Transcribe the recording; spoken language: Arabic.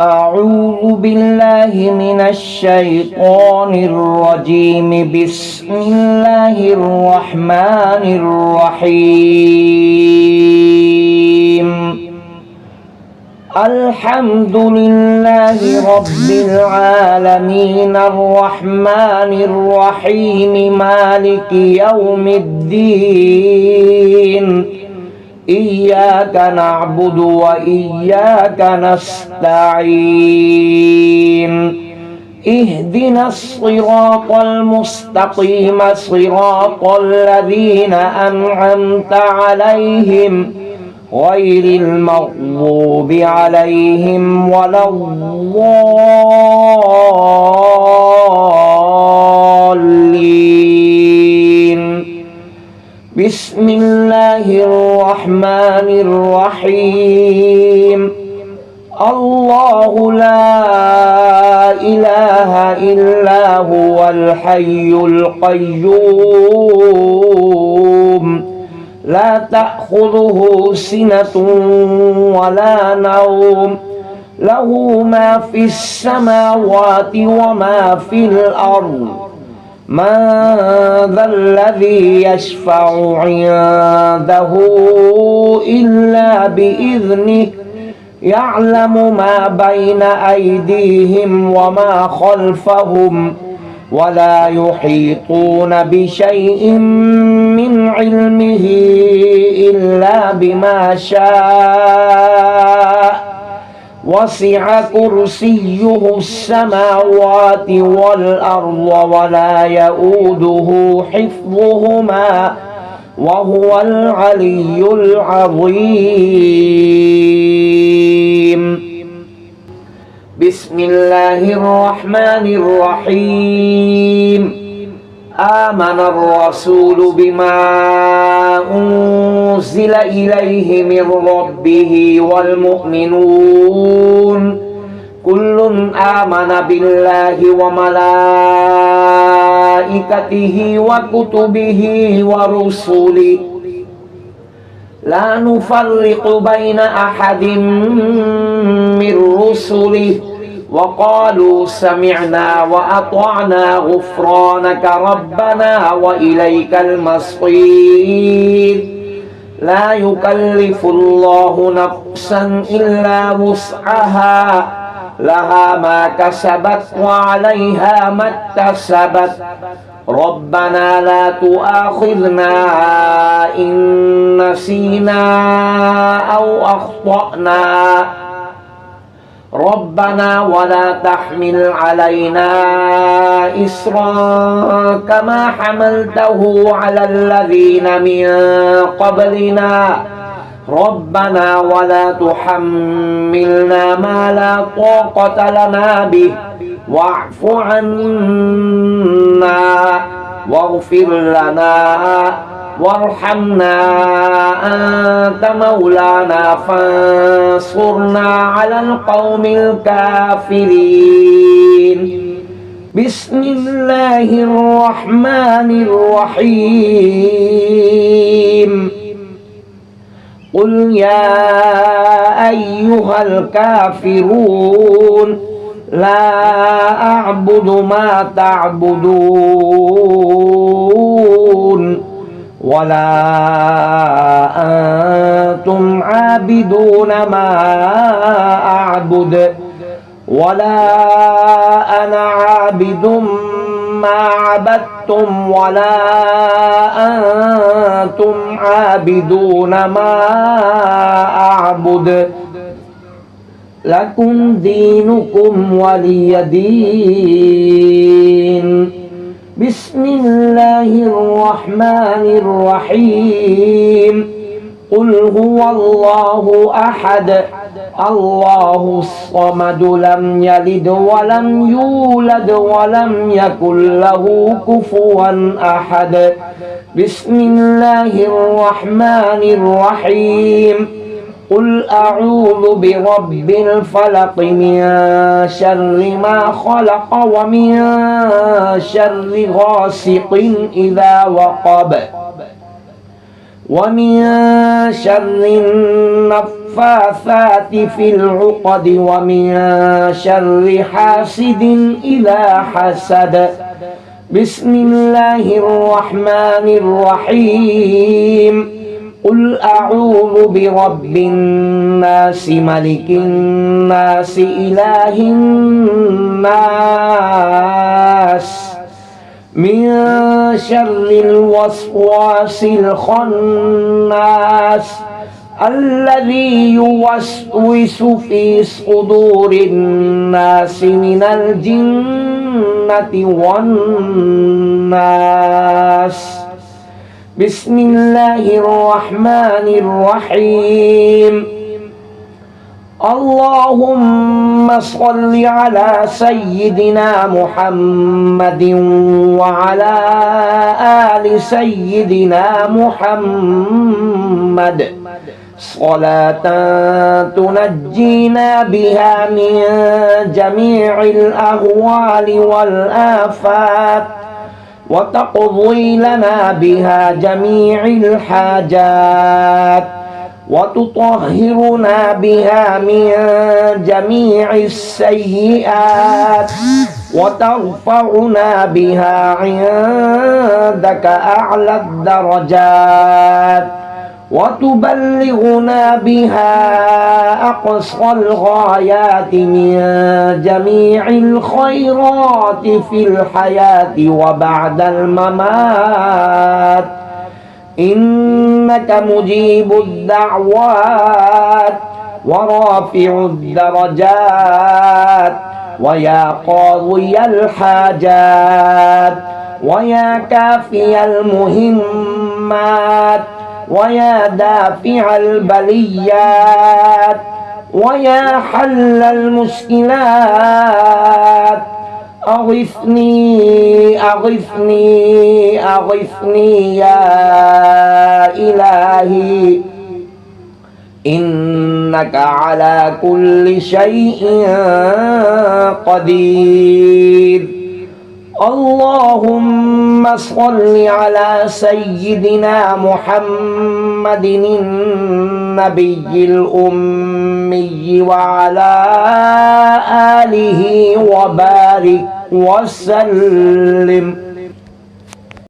أعوذ بالله من الشيطان الرجيم. بسم الله الرحمن الرحيم. الحمد لله رب العالمين الرحمن الرحيم مالك يوم الدين. إياك نعبد وإياك نستعين. اهدنا الصراط المستقيم صراط الذين أنعمت عليهم غير المغضوب عليهم ولا الضالين. بسم الله الرحمن الرحيم. الله لا إله إلا هو الحي القيوم لا تأخذه سنة ولا نوم له ما في السماوات وما في الأرض. من ذا الذي يشفع عنده إلا بإذنه يعلم ما بين أيديهم وما خلفهم ولا يحيطون بشيء من علمه إلا بما شاء. وسع كرسيه السماوات والأرض ولا يؤوده حفظهما وهو العلي العظيم. بسم الله الرحمن الرحيم. آمن الرسول بما أنزل إليه من ربه والمؤمنون كل آمن بالله وملائكته وكتبه ورسله لا نفرق بين أحد من رسله وقالوا سمعنا وأطعنا غفرانك ربنا وإليك المصير. لا يكلف الله نفسا إلا وسعها لها ما كسبت وعليها ما اكتسبت. ربنا لا تؤاخذنا إن نسينا أو أخطأنا ربنا ولا تحمل علينا إصرا كما حملته على الذين من قبلنا ربنا ولا تحملنا ما لا طاقة لنا به واعف عنا واغفر لنا وارحمنا أنت مولانا فانصرنا على القوم الكافرين. بسم الله الرحمن الرحيم. قل يا أيها الكافرون لا أعبد ما تعبدون ولا أنتم عابدون ما أعبد ولا أنا عابد ما عبدتم ولا أنتم عابدون ما أعبد لكم دينكم ولي دين. بسم الله الرحمن الرحيم. قل هو الله أحد الله الصمد لم يلد ولم يولد ولم يكن له كفوا أحد. بسم الله الرحمن الرحيم. قل أعوذ برب الفلق من شر ما خلق ومن شر غاسق إذا وقب ومن شر النفاثات في العقد ومن شر حاسد إذا حسد بسم الله الرحمن الرحيم قل أعوذ برب الناس ملك الناس إله الناس من شر الوسواس الخناس الذي يوسوس في صدور الناس من الجنة والناس بسم الله الرحمن الرحيم اللهم صل على سيدنا محمد وعلى آل سيدنا محمد صلاة تنجينا بها من جميع الأهوال والآفات وتقضي لنا بها جميع الحاجات وتطهرنا بها من جميع السيئات وترفعنا بها عندك أعلى الدرجات وتبلغنا بها أقصى الغايات من جميع الخيرات في الحياة وبعد الممات إنك مجيب الدعوات ورافع الدرجات ويا قاضي الحاجات ويا كافي المهمات ويا دافع البليات ويا حل المشكلات أغثني أغثني أغثني يا إلهي إنك على كل شيء قدير اللهم صل على سيدنا محمد النبي الأمي وعلى آله وبارك وسلم